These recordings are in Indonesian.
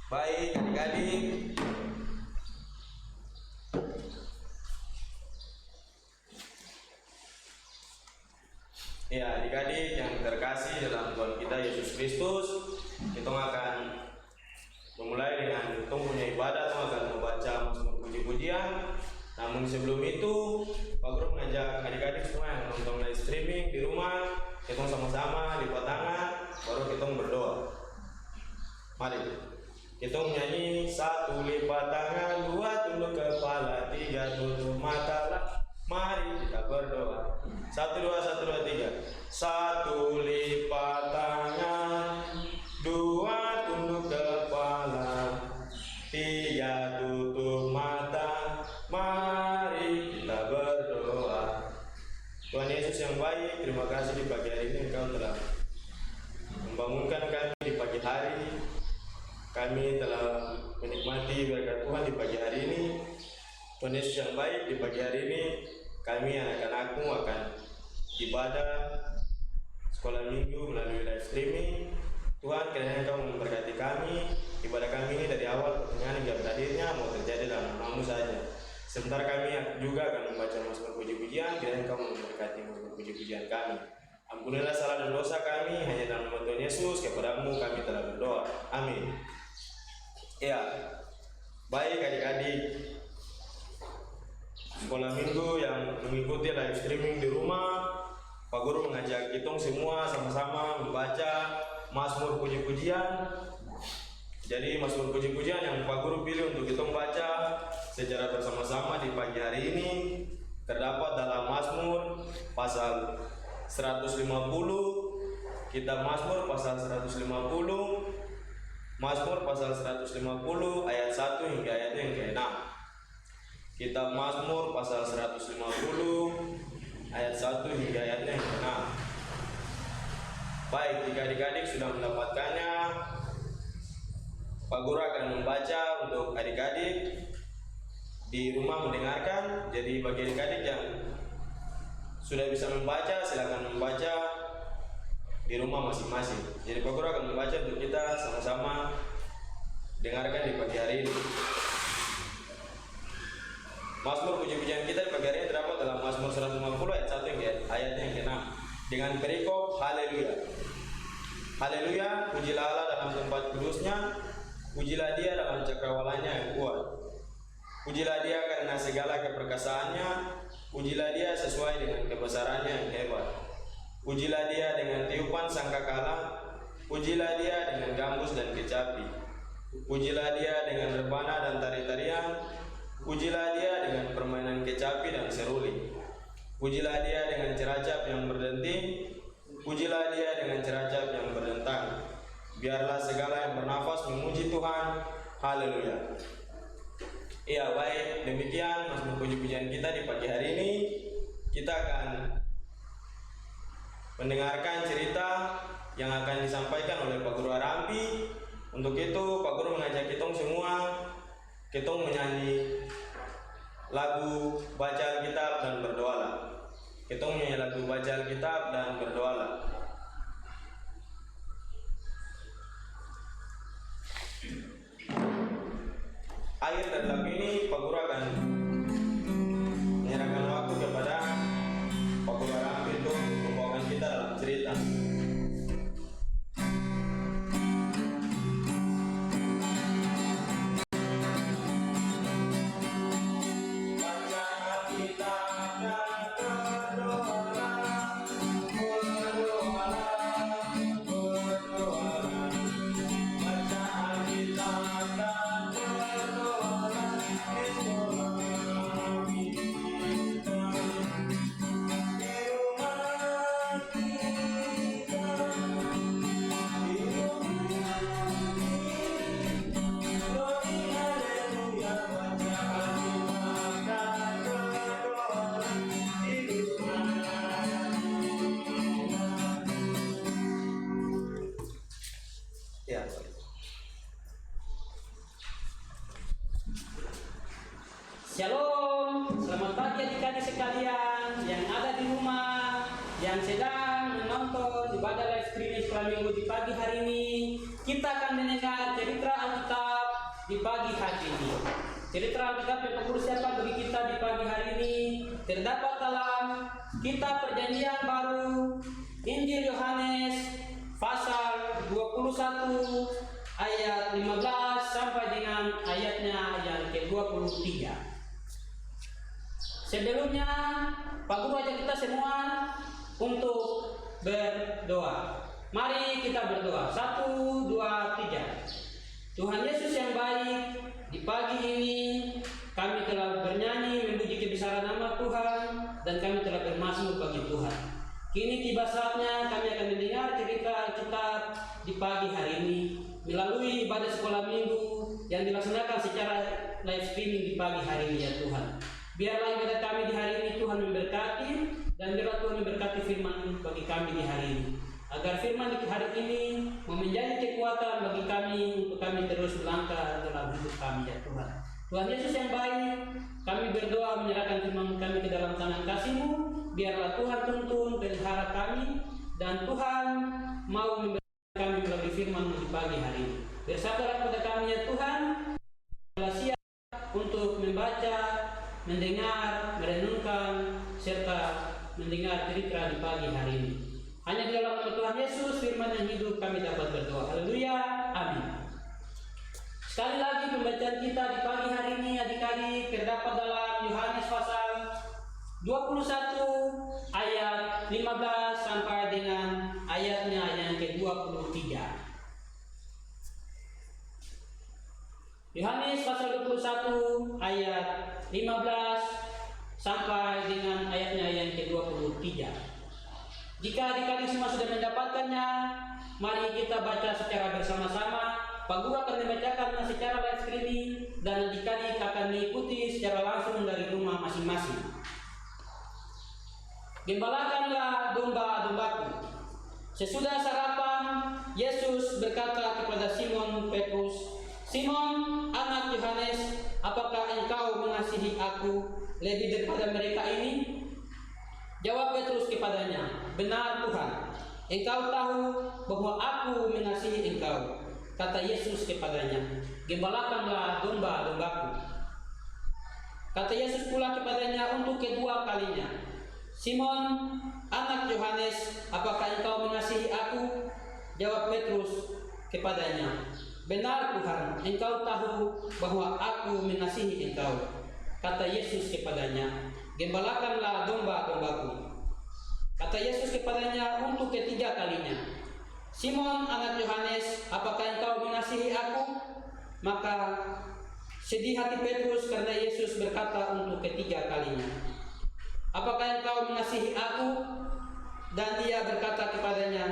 Baik adik-adik, ya adik-adik yang terkasih dalam Tuhan kita Yesus Kristus, kita akan memulai dengan kita punya ibadah, kita akan membaca mazmur puji-pujian. Namun sebelum itu, Pak Guru mengajak adik-adik semua yang nonton live streaming di rumah, kita sama-sama lipat tangan, baru kita berdoa. Mari kita menyanyi, 1 lipat tangan, 2 tunduk kepala, 3 tutup mata lah. Mari kita berdoa. 1, 2, 1, 2, 3. 1 lipat tangan, 2 tunduk kepala, 3 tutup mata. Mari kita berdoa. Tuhan Yesus yang baik, terima kasih di pagi hari ini Engkau telah membangunkan kami di pagi hari. Kami telah menikmati berkat Tuhan di pagi hari ini. Tuhan Yesus yang baik, di pagi hari ini kami anak-anakmu akan ibadah sekolah minggu melalui live streaming. Tuhan, kiranya Engkau memberkati kami. Ibadah kami ini dari awal pertengahan hingga berakhirnya mau terjadi dalam nama-Mu saja. Sebentar kami juga akan membaca mazmur puji-pujian, kiranya Engkau memberkati mazmur puji-pujian kami. Ampunilah salah dan dosa kami, hanya dalam nama Tuhan Yesus, kepada-Mu kami telah berdoa. Amin. Ya, baik adik-adik sekolah minggu yang mengikuti live streaming di rumah, Pak Guru mengajak kita semua sama-sama membaca mazmur puji-pujian. Jadi mazmur puji-pujian yang Pak Guru pilih untuk kita membaca secara bersama-sama di pagi hari ini terdapat dalam Mazmur pasal 150, kitab Mazmur pasal 150, Mazmur pasal 150 ayat 1 hingga ayat yang ke-6. Kitab Mazmur pasal 150 ayat 1 hingga ayat yang ke-6. Baik, jika adik-adik sudah mendapatkannya, Pak Guru akan membaca untuk adik-adik di rumah mendengarkan. Jadi bagi adik-adik yang sudah bisa membaca, silakan membaca di rumah masing-masing. Jadi Pak Guru akan membaca untuk kita sama-sama dengarkan di pagi hari ini. Mazmur puji-pujian kita di pagi hari ini terdapat dalam Mazmur 150 ayat 1 hingga ayatnya yang ke-6 dengan perikop haleluya. Haleluya, pujilah Allah dalam tempat kudusnya, pujilah Dia dalam cakrawalannya yang kuat. Pujilah Dia karena segala keperkasaannya, pujilah Dia sesuai dengan kebesarannya yang hebat. Pujilah Dia dengan tiupan sangkakala, pujilah Dia dengan gambus dan kecapi. Pujilah Dia dengan rebana dan tari-tarian, pujilah Dia dengan permainan kecapi dan seruling. Pujilah Dia dengan ceracap yang berdenting, pujilah Dia dengan ceracap yang berdentang. Biarlah segala yang bernafas memuji Tuhan. Haleluya. Iya, baik, demikian mazmur puji-pujian kita di pagi hari ini. Kita akan mendengarkan cerita yang akan disampaikan oleh Pak Guru Arambi. Untuk itu Pak Guru mengajak kita semua kita menyanyi lagu baca Alkitab dan berdoalah. Kita menyanyi lagu baca Alkitab dan berdoalah. Akhir dari lagu ini Pak Guru akan menyerahkan waktu kepada Pak Guru Arambi untuk membawakan kita dalam cerita. Baca Alkitab yang sedang menonton ibadah live streaming sekolah minggu di pagi hari ini, kita akan mendengar cerita Alkitab di pagi hari ini. Cerita Alkitab yang persiapan bagi kita di pagi hari ini terdapat dalam Kitab Perjanjian Baru, Injil Yohanes pasal 21 ayat 15 sampai dengan ayatnya yang ke-23. Sebelumnya, Pak Guru ajak kita semua untuk berdoa. Mari kita berdoa. 1, 2, 3. Tuhan Yesus yang baik, di pagi ini kami telah bernyanyi memuji kebesaran nama Tuhan dan kami telah bermazmur bagi Tuhan. Kini tiba saatnya kami akan mendengar cerita Alkitab di pagi hari ini melalui ibadah sekolah minggu yang dilaksanakan secara live streaming di pagi hari ini ya Tuhan. Biarlah ibadah kami di hari ini Tuhan memberkati dan biarlah Tuhan memberkati firman bagi kami di hari ini. Agar firman di hari ini menjadi kekuatan bagi kami untuk kami terus melangkah dalam hidup kami ya Tuhan. Tuhan Yesus yang baik, kami berdoa menyerahkan firman kami ke dalam tangan kasih-Mu. Biarlah Tuhan tuntun, pelihara kami dan Tuhan mau memberkati kami melalui firman-Mu di pagi hari ini. Bersabdalah kepada kami ya Tuhan, telah siap untuk membaca, mendengar, merenungkan, serta mendengar cerita di pagi hari ini. Hanya di dalam nama Tuhan Yesus, firman yang hidup kami dapat berdoa. Haleluya, amin. Sekali lagi pembacaan kita di pagi hari ini adik-adik terdapat dalam Yohanes pasal 21 ayat 15 sampai dengan ayatnya yang ke-23. Yohanes pasal 21 ayat 15 sampai dengan ayatnya yang ke-23. Jika adik-adik semua sudah mendapatkannya, mari kita baca secara bersama-sama. Pak Guru akan membacakan secara live streaming dan adik-adik akan mengikuti secara langsung dari rumah masing-masing. Gembalakanlah domba-dombaku. Sesudah sarapan, Yesus berkata kepada Simon Petrus, "Simon, anak Yohanes, apakah engkau mengasihi aku lebih daripada mereka ini?" Jawab Petrus kepadanya, "Benar Tuhan, engkau tahu bahwa aku mengasihi engkau." Kata Yesus kepadanya, "Gembalakanlah domba-dombaku." Kata Yesus pula kepadanya untuk kedua kalinya, "Simon, anak Yohanes, apakah engkau mengasihi aku?" Jawab Petrus kepadanya, "Benar Tuhan, engkau tahu bahwa aku mengasihi engkau." Kata Yesus kepadanya, "Gembalakanlah domba-dombaku." Kata Yesus kepadanya untuk ketiga kalinya, "Simon, anak Yohanes, apakah engkau mengasihi aku?" Maka sedih hati Petrus karena Yesus berkata untuk ketiga kalinya, "Apakah engkau mengasihi aku?" Dan dia berkata kepadanya,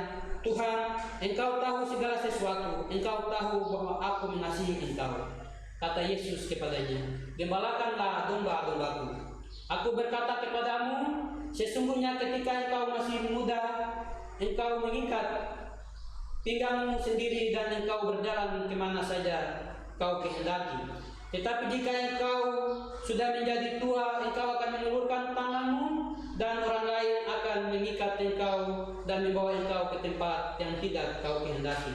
"Tuhan, engkau tahu segala sesuatu, engkau tahu bahwa aku mengasihi engkau." Kata Yesus kepadanya, "Gembalakanlah domba-dombaku. Aku berkata kepadamu, sesungguhnya ketika engkau masih muda, engkau mengikat pinggangmu sendiri dan engkau berjalan kemana saja kau kehendaki. Tetapi jika engkau sudah menjadi tua, engkau akan mengulurkan tanganmu dan orang lain akan mengikat engkau dan membawa engkau ke tempat yang tidak kau kehendaki."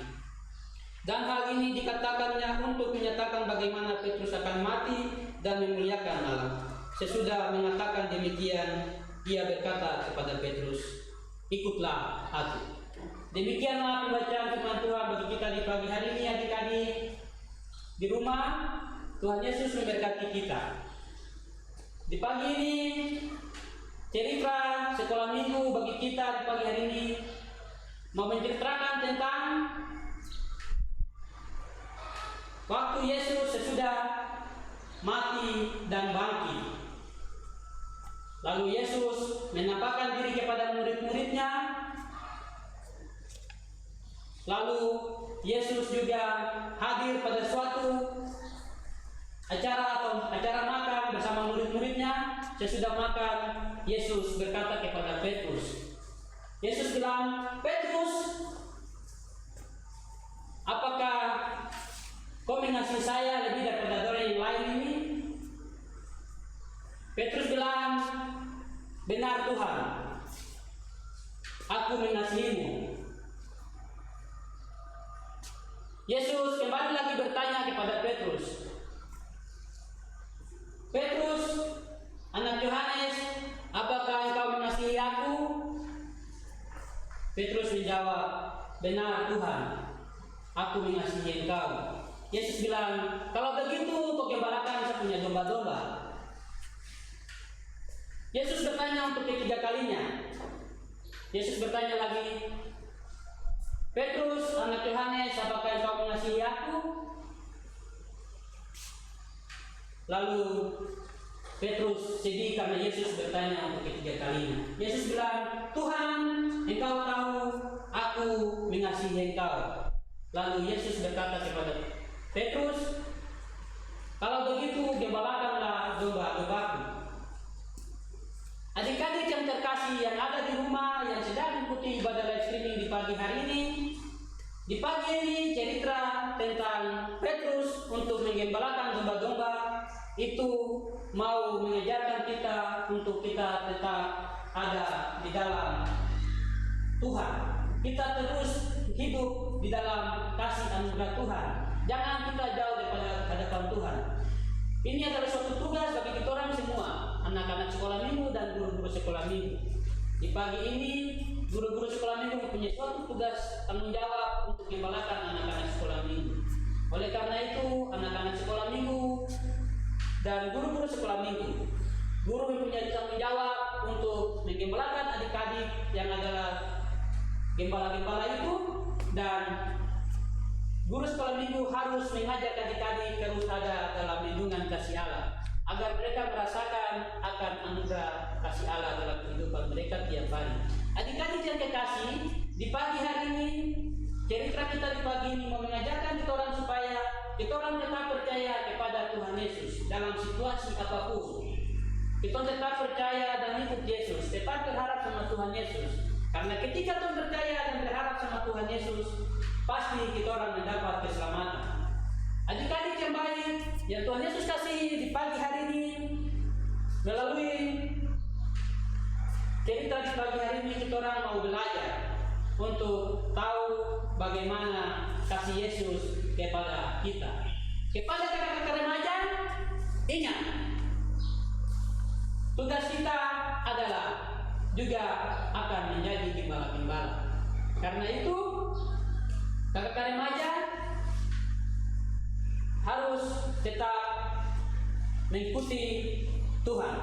Dan hal ini dikatakannya untuk menyatakan bagaimana Petrus akan mati dan memuliakan Allah. Sesudah mengatakan demikian, ia berkata kepada Petrus, "Ikutlah aku." Demikianlah pembacaan firman Tuhan bagi kita di pagi hari ini adik-adik. Di rumah, Tuhan Yesus memberkati kita. Di pagi ini, cerita sekolah minggu bagi kita di pagi hari ini mau menceritakan tentang waktu Yesus sesudah mati dan bangkit. Lalu Yesus menampakkan diri kepada murid-muridnya. Lalu Yesus juga hadir pada suatu acara makan bersama murid-muridnya. Sesudah makan, Yesus berkata kepada Petrus. Yesus bilang, "Petrus, apakah kau mengasihi saya lebih daripada orang yang lain ini?" Petrus bilang, "Benar Tuhan." aku mengasihimu. Yesus kembali lagi bertanya kepada Petrus, Petrus, anak Yohanes, apakah engkau mengasihi aku? Petrus menjawab, benar Tuhan, aku mengasihi engkau. Yesus bilang, kalau begitu kau gembalakan saya punya domba-domba. Yesus bertanya untuk ketiga kalinya. Yesus bertanya lagi, Petrus, anak Yohanes, apakah engkau mengasihi aku? Lalu Petrus sedih karena Yesus bertanya untuk ketiga kalinya. Yesus bilang, Tuhan, engkau tahu aku mengasihi engkau. Lalu Yesus berkata kepada Petrus, kalau begitu gembalakanlah domba-dombaku. Adik-adik yang terkasih yang ada di rumah yang sedang mengikuti ibadah live streaming di pagi hari ini, di pagi ini cerita tentang Petrus untuk menggembalakan domba-domba itu mau mengajarkan kita untuk kita tetap ada di dalam Tuhan. Kita terus hidup di dalam kasih anugerah Tuhan. Jangan kita jauh daripada hadapan Tuhan. Ini adalah suatu tugas bagi kita orang semua, anak-anak sekolah minggu dan guru-guru sekolah minggu. Di pagi ini, guru-guru sekolah minggu mempunyai suatu tugas tanggung jawab untuk menggembalakan anak-anak sekolah minggu. Oleh karena itu, anak-anak sekolah minggu dan guru-guru sekolah minggu, guru mempunyai tanggung jawab untuk menggembalakan adik-adik yang adalah gembala-gembala itu, dan guru sekolah minggu harus mengajak adik-adik terus ada dalam lindungan kasih Allah, agar mereka merasakan akan anugerah kasih Allah dalam kehidupan mereka tiap hari. Adik-adik yang kekasih, di pagi hari ini, cerita kita di pagi ini mau mengajarkan kita orang supaya kita orang tetap percaya kepada Tuhan Yesus dalam situasi apapun. Kita tetap percaya dan ikut Yesus, tetap berharap sama Tuhan Yesus. Karena ketika kita percaya dan berharap sama Tuhan Yesus, pasti kita orang mendapat keselamatan. Adik-adik yang baik, yang Tuhan Yesus kasihi di pagi hari ini, melalui cerita di pagi hari ini kita orang mau belajar untuk tahu bagaimana kasih Yesus kepada kita. Kepada kakak-kakak remaja, ingat, tugas kita adalah juga akan menjadi gembala-gembala. Karena itu, kakak-kakak remaja harus tetap mengikuti Tuhan.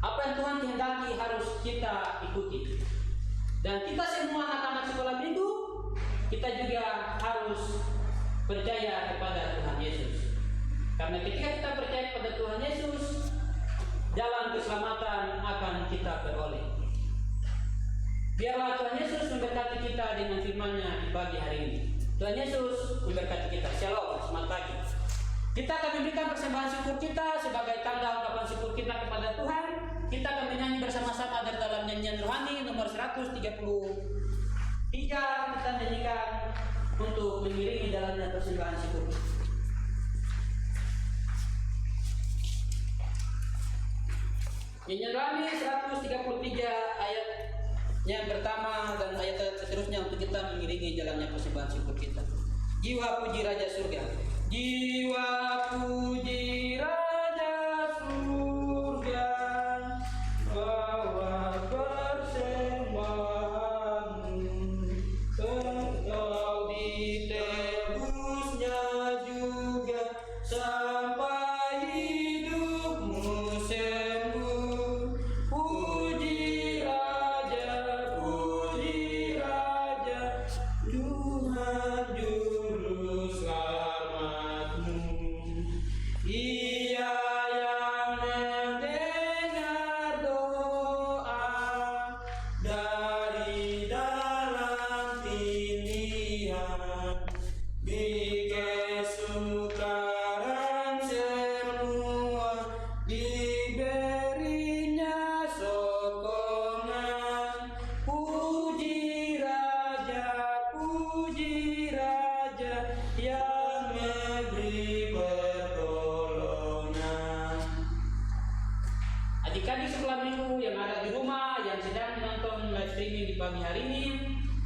Apa yang Tuhan kehendaki harus kita ikuti. Dan kita semua anak-anak sekolah minggu, kita juga harus percaya kepada Tuhan Yesus. Karena ketika kita percaya kepada Tuhan Yesus, jalan keselamatan akan kita peroleh. Biarlah Tuhan Yesus memberkati kita dengan firman-Nya di pagi hari ini. Tuhan Yesus memberkati kita. Shalom, selamat pagi. Kita akan memberikan persembahan syukur kita sebagai tanda ungkapan syukur kita kepada Tuhan. Kita akan menyanyi bersama-sama dari dalam nyanyian rohani nomor 133. Kita nyanyikan untuk mengiringi jalannya persembahan syukur. Nyanyian rohani 133 ayat yang pertama dan ayat seterusnya untuk kita mengiringi jalannya persembahan syukur kita. Jiwa puji Raja Surga. Jiwa puji Raja Surga, bawa persembahanmu, engkau ditebusnya juga sampai hidupmu sembuh. Puji Raja, Tuhan Juru Selamatmu. Ia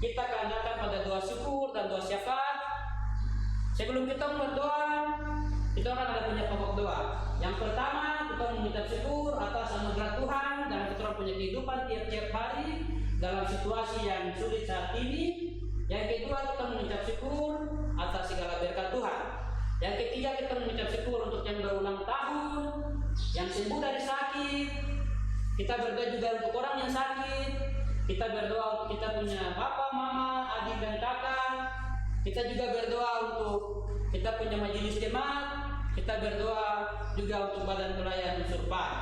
kita akan datang pada doa syukur dan doa syafaat. Sebelum kita berdoa, kita akan ada punya pokok doa. Yang pertama, kita mengucap syukur atas anugerah Tuhan dan kita punya kehidupan tiap-tiap hari dalam situasi yang sulit saat ini. Yang kedua, kita mengucap syukur atas segala berkat Tuhan. Yang ketiga, kita mengucap syukur untuk yang berulang tahun, yang sembuh dari sakit. Kita berdoa juga untuk orang yang sakit. Kita berdoa untuk kita punya bapak, mama, adik dan kakak. Kita juga berdoa untuk kita punya majelis jemaat. Kita berdoa juga untuk badan pelayan unsur PAI.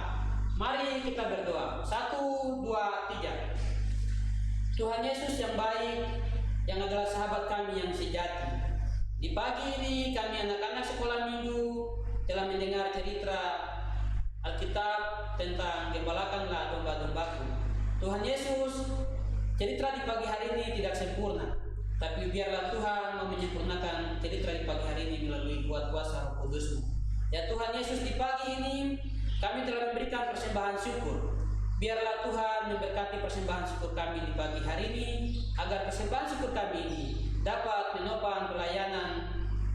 Mari kita berdoa. 1, 2, 3. Tuhan Yesus yang baik, yang adalah sahabat kami yang sejati. Di pagi ini kami anak-anak sekolah minggu telah mendengar cerita Alkitab tentang gembalakanlah domba-dombaku. Tuhan Yesus, cerita di pagi hari ini tidak sempurna, tapi biarlah Tuhan menyempurnakan cerita di pagi hari ini melalui kuat kuasa Roh Kudus-Mu. Ya Tuhan Yesus, di pagi ini kami telah memberikan persembahan syukur. Biarlah Tuhan memberkati persembahan syukur kami di pagi hari ini, agar persembahan syukur kami ini dapat menopang pelayanan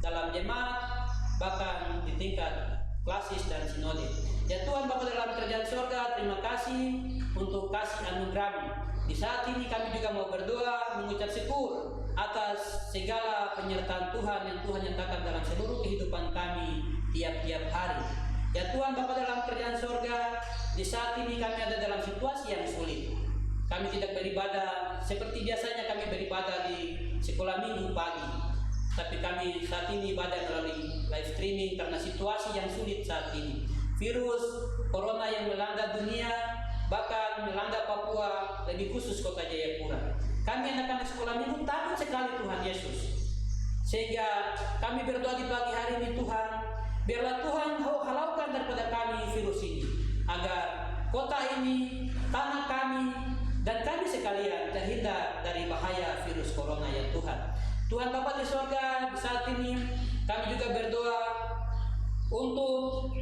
dalam jemaat, bahkan di tingkat klasis dan sinode. Ya Tuhan Bapa dalam kerajaan surga, terima kasih untuk kasih anugerah-Mu. Di saat ini kami juga mau berdoa, mengucap syukur atas segala penyertaan Tuhan yang Tuhan nyatakan dalam seluruh kehidupan kami tiap-tiap hari. Ya Tuhan Bapa dalam kerajaan surga, di saat ini kami ada dalam situasi yang sulit. Kami tidak beribadah seperti biasanya kami beribadah di sekolah minggu pagi. Tapi kami saat ini ibadah melalui live streaming karena situasi yang sulit saat ini. Virus corona yang melanda dunia, bahkan melanda Papua, lebih khusus kota Jayapura. Kami anak-anak sekolah minggu takut sekali Tuhan Yesus. Sehingga kami berdoa di pagi hari ini Tuhan, biarlah Tuhan halaukan daripada kami virus ini, agar kota ini, tanah kami, dan kami sekalian terhindar dari bahaya virus corona ya Tuhan. Tuhan Bapa di surga, di saat ini kami juga berdoa untuk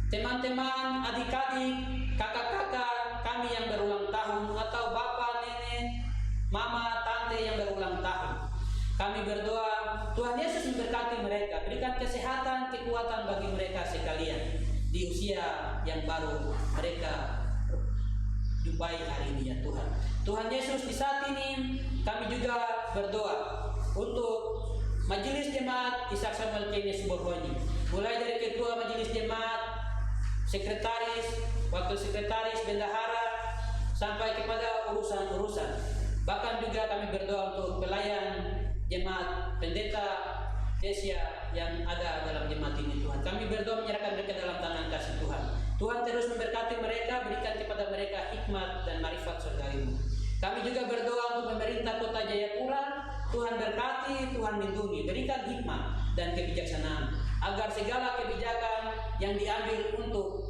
teman-teman, adik-adik, kakak-kakak kami yang berulang tahun, atau bapak, nenek, mama, tante yang berulang tahun. Kami berdoa Tuhan Yesus memberkati mereka, berikan kesehatan, kekuatan bagi mereka sekalian di usia yang baru mereka jumpai hari ini ya Tuhan. Tuhan Yesus, di saat ini kami juga berdoa untuk Majelis Jemaat Ishak Samuel Keynes Borhoni, mulai dari ketua Majelis Jemaat, sekretaris, wakil sekretaris, bendahara, sampai kepada urusan-urusan. Bahkan juga kami berdoa untuk pelayan jemaat, pendeta, Kesia yang ada dalam jemaat ini Tuhan. Kami berdoa menyerahkan mereka dalam tangan kasih Tuhan. Tuhan terus memberkati mereka, berikan kepada mereka hikmat dan marifat surgawi-Mu. Kami juga berdoa untuk pemerintah kota Jayapura, Tuhan berkati, Tuhan lindungi, berikan hikmat dan kebijaksanaan, agar segala kebijakan yang diambil untuk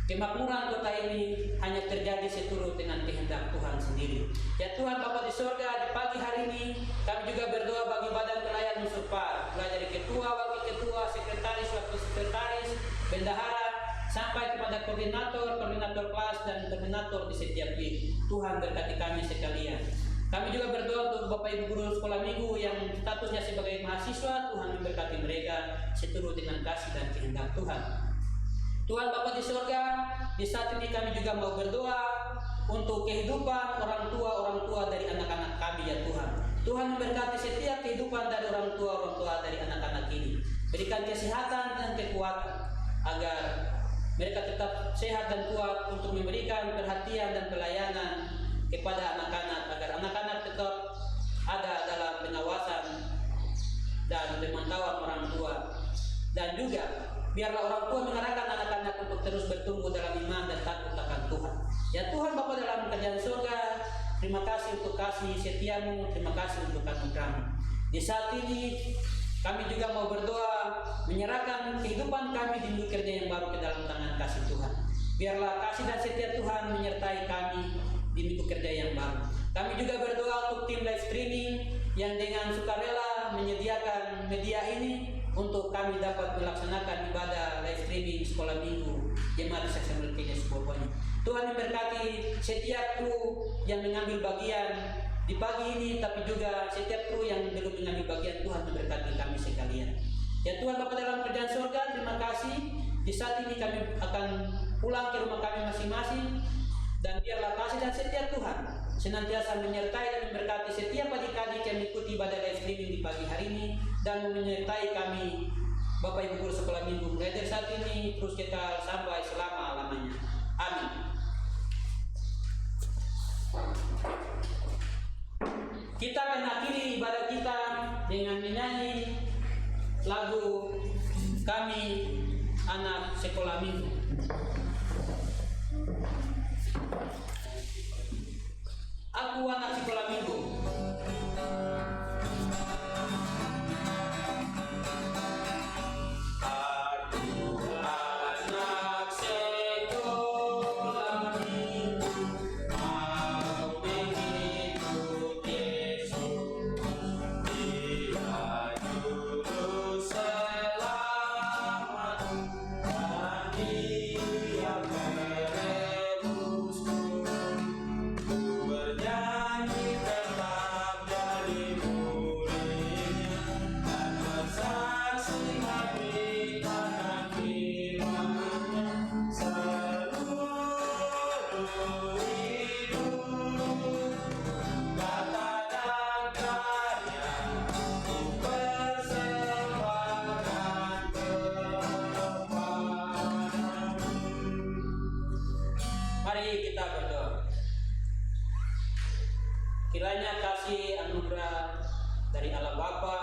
kemakmuran kota ini hanya terjadi seturut dengan kehendak Tuhan sendiri. Ya Tuhan Bapa di surga, di pagi hari ini kami juga berdoa bagi badan pelayan unsur PAI, mulai dari ketua, wakil ketua, sekretaris, wakil sekretaris, bendahara, sampai kepada koordinator, koordinator kelas, dan koordinator di setiap week. Tuhan berkati kami sekalian. Kami juga berdoa untuk Bapak Ibu guru sekolah minggu yang statusnya sebagai mahasiswa, Tuhan memberkati mereka seturut dengan kasih dan kehendak Tuhan. Tuhan Bapa di surga, di saat ini kami juga mau berdoa untuk kehidupan orang tua dari anak-anak kami ya Tuhan. Tuhan memberkati setiap kehidupan dari orang tua dari anak-anak ini. Berikan kesehatan dan kekuatan agar mereka tetap sehat dan kuat untuk memberikan perhatian dan pelayanan kepada anak-anak, agar anak-anak tetap ada dalam pengawasan dan pemantauan orang tua. Dan juga biarlah orang tua mengarahkan anak-anak untuk terus bertumbuh dalam iman dan takut akan Tuhan. Ya Tuhan Bapa dalam kerajaan surga, terima kasih untuk kasih setia-Mu, terima kasih untuk anugerah-Mu. Di saat ini kami juga mau berdoa menyerahkan kehidupan kami di minggu kerja yang baru ke dalam tangan kasih Tuhan. Biarlah kasih dan setia Tuhan menyertai kami di minggu kerja yang baru. Kami juga berdoa untuk tim live streaming yang dengan sukarela menyediakan media ini untuk kami dapat melaksanakan ibadah live streaming sekolah minggu Jemaat Ishak Samuel Keynes Borhoni. Tuhan memberkati setiap kru yang mengambil bagian di pagi ini, tapi juga setiap kru yang belum mengambil bagian. Tuhan memberkati kami sekalian. Ya Tuhan Bapa dalam kerajaan surga, terima kasih. Di saat ini kami akan pulang ke rumah kami masing-masing, dan biarlah kasih dan setia Tuhan senantiasa menyertai dan memberkati setiap adik-adik yang mengikuti ibadah live streaming di pagi hari ini, dan menyertai kami Bapak Ibu guru sekolah minggu mulai dari saat ini terus kekal sampai selama-lamanya. Amin. Kita akan akhiri ibadah kita dengan menyanyi lagu Kami Anak Sekolah Minggu. Aku anak sekolah minggu. Mari kita berdoa. Kiranya kasih anugerah dari Allah Bapa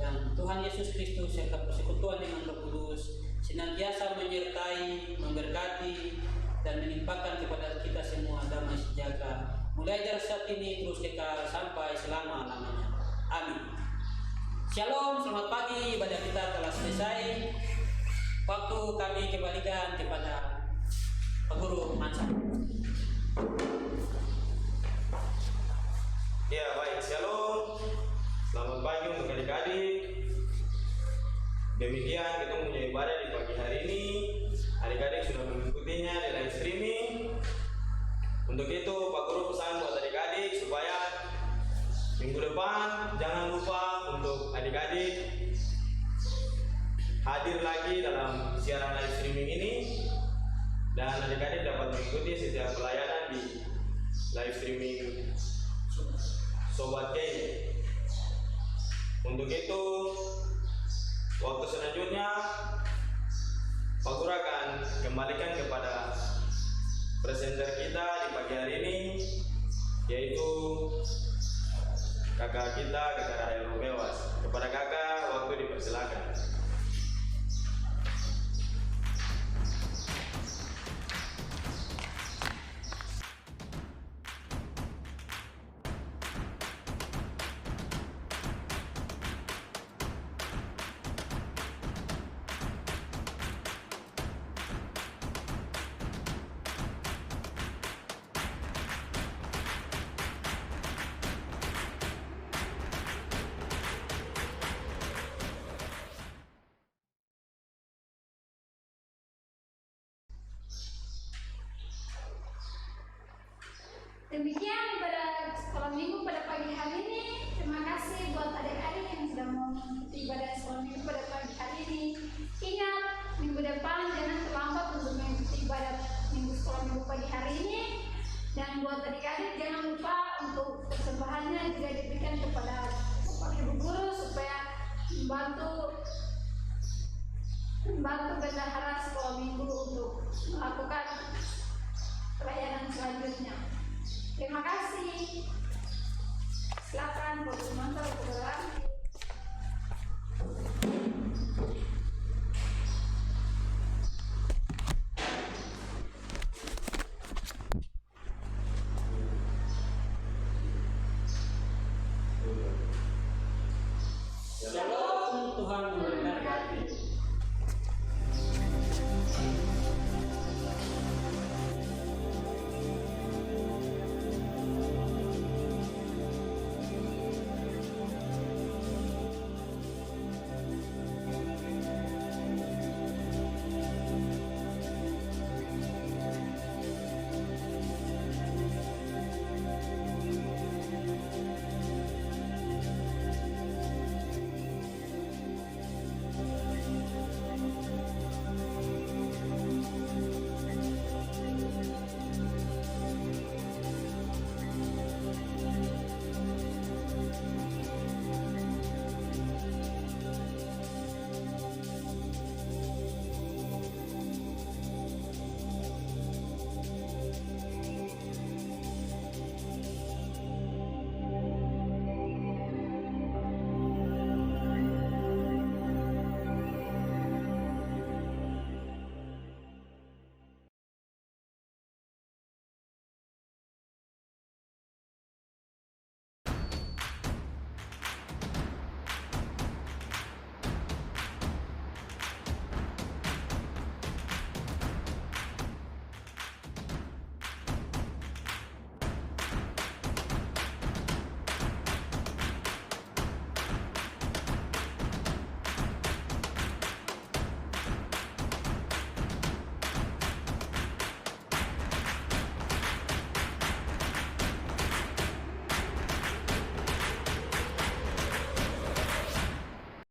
dan Tuhan Yesus Kristus serta persekutuan dengan Roh Kudus senantiasa menyertai, memberkati, dan melimpahkan kepada kita semua damai sejahtera mulai dari saat ini terus kekal sampai selama-lamanya. Amin. Shalom, selamat pagi. Ibadah kita telah selesai. Waktu kami kembalikan kepada Pak Guru Mansa. Ya baik, shalom. Selamat pagi untuk adik-adik. Demikian kita punya ibadah di pagi hari ini. Adik-adik sudah mengikutinya di live streaming. Untuk itu Pak Guru pesan buat adik-adik supaya minggu depan jangan lupa untuk adik-adik hadir lagi dalam siaran live streaming ini, dan adik-adik dapat mengikuti setiap pelayanan di live streaming Sobat Kay. Untuk itu waktu selanjutnya Pak Guru akan kembalikan kepada presenter kita di pagi hari ini, yaitu kakak kita, kakak Rahel Rumewas. Kepada kakak waktu dipersilakan. Demikian ibadah sekolah minggu pada pagi hari ini. Terima kasih buat adik-adik yang sudah mau mengikuti ibadah sekolah minggu pada pagi hari ini. Ingat, minggu depan jangan terlambat untuk mengikuti ibadah minggu sekolah minggu pagi hari ini. Dan buat adik-adik jangan lupa untuk persembahannya juga diberikan kepada Bapak Ibu Guru supaya membantu bendahara sekolah minggu untuk melakukan pelayanan selanjutnya. Terima kasih. Silakan, Pak Guru Mansa, berdoa.